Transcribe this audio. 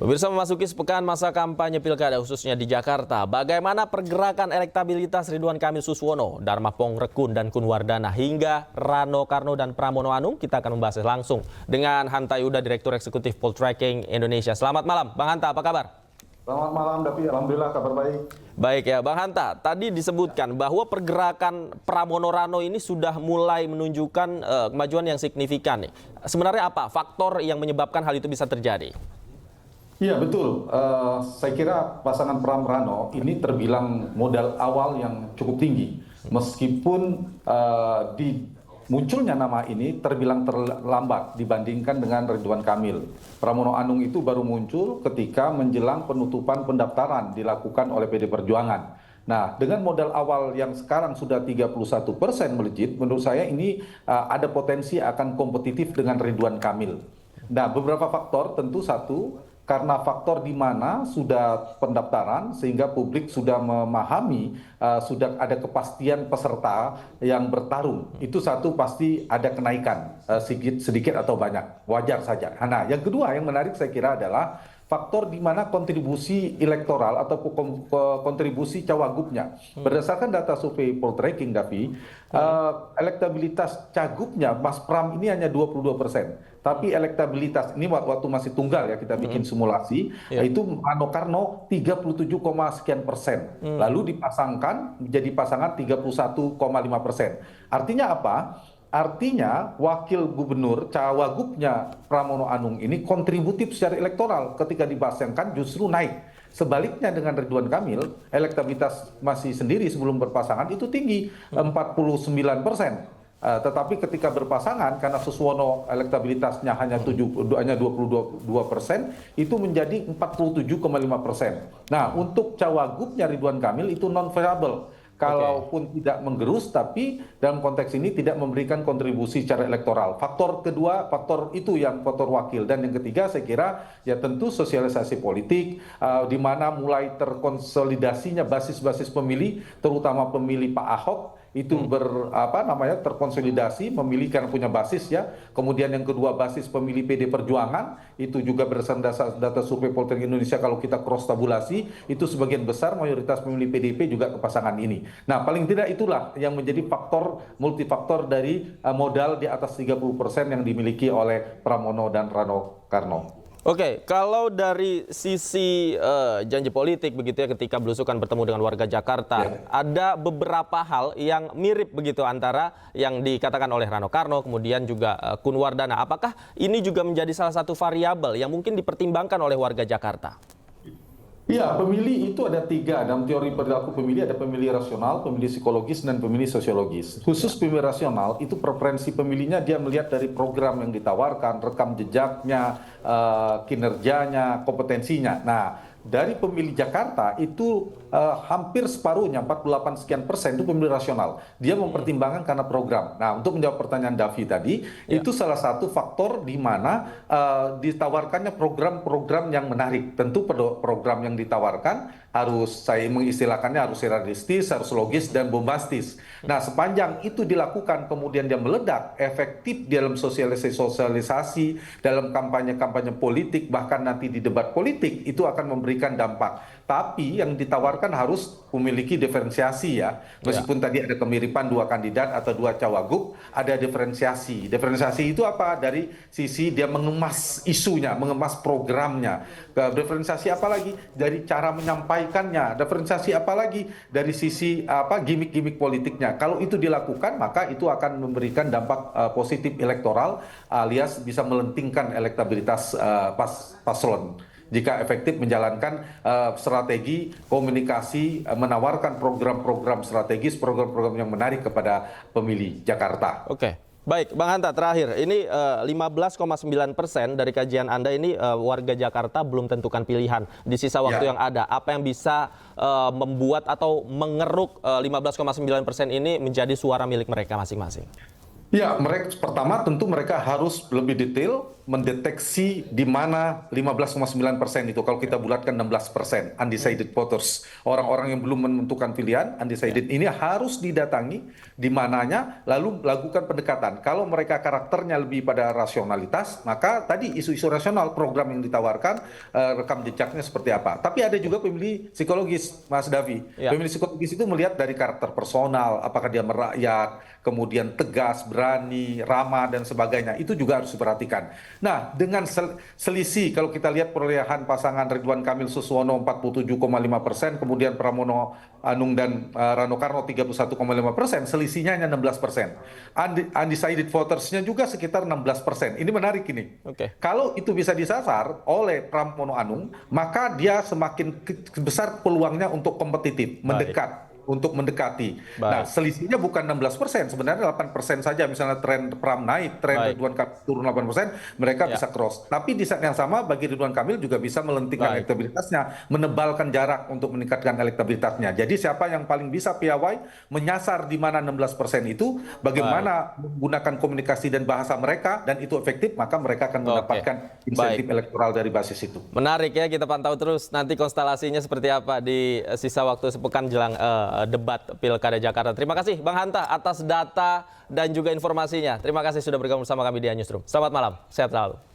Pemirsa, memasuki sepekan masa kampanye pilkada khususnya di Jakarta. Bagaimana pergerakan elektabilitas Ridwan Kamil Suswono, Dharma Pongrekun dan Kunwardana hingga Rano Karno dan Pramono Anung? Kita akan membahasnya langsung dengan Hanta Yuda, Direktur Eksekutif Poltreking Indonesia. Selamat malam, Bang Hanta, apa kabar? Selamat malam, Davi. Alhamdulillah kabar baik. Baik ya, Bang Hanta. Tadi disebutkan bahwa pergerakan Pramono Rano ini sudah mulai menunjukkan kemajuan yang signifikan nih. Sebenarnya apa faktor yang menyebabkan hal itu bisa terjadi? Iya betul, saya kira pasangan Pram Rano ini terbilang modal awal yang cukup tinggi. Meskipun di munculnya nama ini terbilang terlambat dibandingkan dengan Ridwan Kamil. Pramono Anung itu baru muncul ketika menjelang penutupan pendaftaran dilakukan oleh PD Perjuangan. Nah, dengan modal awal yang sekarang sudah 31% melejit, menurut saya ini ada potensi akan kompetitif dengan Ridwan Kamil. Nah, beberapa faktor, tentu satu, karena faktor di mana sudah pendaftaran sehingga publik sudah memahami, sudah ada kepastian peserta yang bertarung. Itu satu, pasti ada kenaikan sedikit atau banyak, wajar saja. Nah, yang kedua yang menarik saya kira adalah faktor di mana kontribusi elektoral atau kontribusi cawagupnya. Berdasarkan data survei Poltreking, Davi, elektabilitas cagupnya Mas Pram ini hanya 22%. Tapi elektabilitas, ini waktu masih tunggal ya kita bikin simulasi, itu Rano Karno 37, sekian persen. Lalu dipasangkan menjadi pasangan 31,5%. Artinya apa? Artinya wakil gubernur cawagupnya Pramono Anung ini kontributif secara elektoral ketika dipasangkan justru naik. Sebaliknya dengan Ridwan Kamil, elektabilitas masih sendiri sebelum berpasangan itu tinggi, 49%. Tetapi ketika berpasangan, karena Suswono elektabilitasnya hanya 22%, itu menjadi 47,5%. Nah, untuk cawagupnya Ridwan Kamil itu non-variable. Kalaupun tidak menggerus, tapi dalam konteks ini tidak memberikan kontribusi secara elektoral. Faktor kedua, faktor itu yang faktor wakil. Dan yang ketiga saya kira ya tentu sosialisasi politik, di mana mulai terkonsolidasinya basis-basis pemilih, terutama pemilih Pak Ahok, itu terkonsolidasi memilih karena punya basis ya. Kemudian yang kedua basis pemilih PD Perjuangan, itu juga berdasarkan data survei Poltreking Indonesia, kalau kita cross tabulasi itu sebagian besar mayoritas pemilih PDIP juga ke pasangan ini. Nah, paling tidak itulah yang menjadi faktor multifaktor dari modal di atas 30% yang dimiliki oleh Pramono dan Rano Karno. Oke, kalau dari sisi janji politik begitu ya ketika belusukan bertemu dengan warga Jakarta, ada beberapa hal yang mirip begitu antara yang dikatakan oleh Rano Karno kemudian juga Kunwardana. Apakah ini juga menjadi salah satu variabel yang mungkin dipertimbangkan oleh warga Jakarta? Iya, pemilih itu ada tiga. Dalam teori perilaku pemilih ada pemilih rasional, pemilih psikologis, dan pemilih sosiologis. Khusus pemilih rasional, itu preferensi pemilihnya dia melihat dari program yang ditawarkan, rekam jejaknya, kinerjanya, kompetensinya. Nah, dari pemilih Jakarta itu hampir separuhnya, 48 sekian persen itu pemilih rasional. Dia mempertimbangkan karena program. Nah, untuk menjawab pertanyaan Davi tadi, itu salah satu faktor di mana ditawarkannya program-program yang menarik. Tentu program yang ditawarkan harus, saya mengistilahkannya harus realistis, harus logis, dan bombastis. Nah, sepanjang itu dilakukan kemudian dia meledak, efektif dalam sosialisasi, dalam kampanye-kampanye politik, bahkan nanti di debat politik, itu akan memberikan dampak. Tapi yang ditawarkan harus memiliki diferensiasi ya. Meskipun tadi ada kemiripan dua kandidat atau dua cawagup, ada diferensiasi. Diferensiasi itu apa? Dari sisi dia mengemas isunya, mengemas programnya. Diferensiasi apa lagi? Dari cara menyampaikannya. Diferensiasi apa lagi? Dari sisi gimmick-gimmick politiknya. Kalau itu dilakukan, maka itu akan memberikan dampak positif elektoral, alias bisa melentingkan elektabilitas paslon. Jika efektif menjalankan strategi komunikasi, menawarkan program-program strategis, program-program yang menarik kepada pemilih Jakarta. Oke, baik Bang Hanta, terakhir ini 15,9% dari kajian Anda ini warga Jakarta belum tentukan pilihan di sisa waktu yang ada. Apa yang bisa membuat atau mengeruk 15,9% ini menjadi suara milik mereka masing-masing? Ya, pertama tentu mereka harus lebih detail mendeteksi di mana 15,9% itu, kalau kita bulatkan 16%, undecided voters. Orang-orang yang belum menentukan pilihan, undecided ini harus didatangi di mananya, lalu lakukan pendekatan. Kalau mereka karakternya lebih pada rasionalitas, maka tadi isu-isu rasional, program yang ditawarkan, rekam jejaknya seperti apa. Tapi ada juga pemilih psikologis, Mas Davi. Pemilih psikologis itu melihat dari karakter personal, apakah dia merakyat, kemudian tegas, berani, ramah, dan sebagainya. Itu juga harus diperhatikan. Nah, dengan selisih, kalau kita lihat perolehan pasangan Ridwan Kamil Suswono 47,5%, kemudian Pramono Anung dan Rano Karno 31,5%, selisihnya hanya 16%. Undecided votersnya juga sekitar 16%. Ini menarik ini. Kalau itu bisa disasar oleh Pramono Anung, maka dia semakin besar peluangnya untuk kompetitif, mendekat. Untuk mendekati. Nah, selisihnya bukan 16%, sebenarnya 8% saja. Misalnya tren Pram naik, tren Ridwan Kamil turun 8%, mereka bisa cross. Tapi di saat yang sama, bagi Ridwan Kamil juga bisa melentingkan elektabilitasnya, menebalkan jarak untuk meningkatkan elektabilitasnya. Jadi siapa yang paling bisa piawai menyasar di mana 16% itu, bagaimana menggunakan komunikasi dan bahasa mereka, dan itu efektif, maka mereka akan mendapatkan insentif elektoral dari basis itu. Menarik ya, kita pantau terus nanti konstelasinya seperti apa di sisa waktu sepekan jelang debat Pilkada Jakarta. Terima kasih Bang Hanta atas data dan juga informasinya. Terima kasih sudah bergabung bersama kami di Newsroom. Selamat malam, sehat selalu.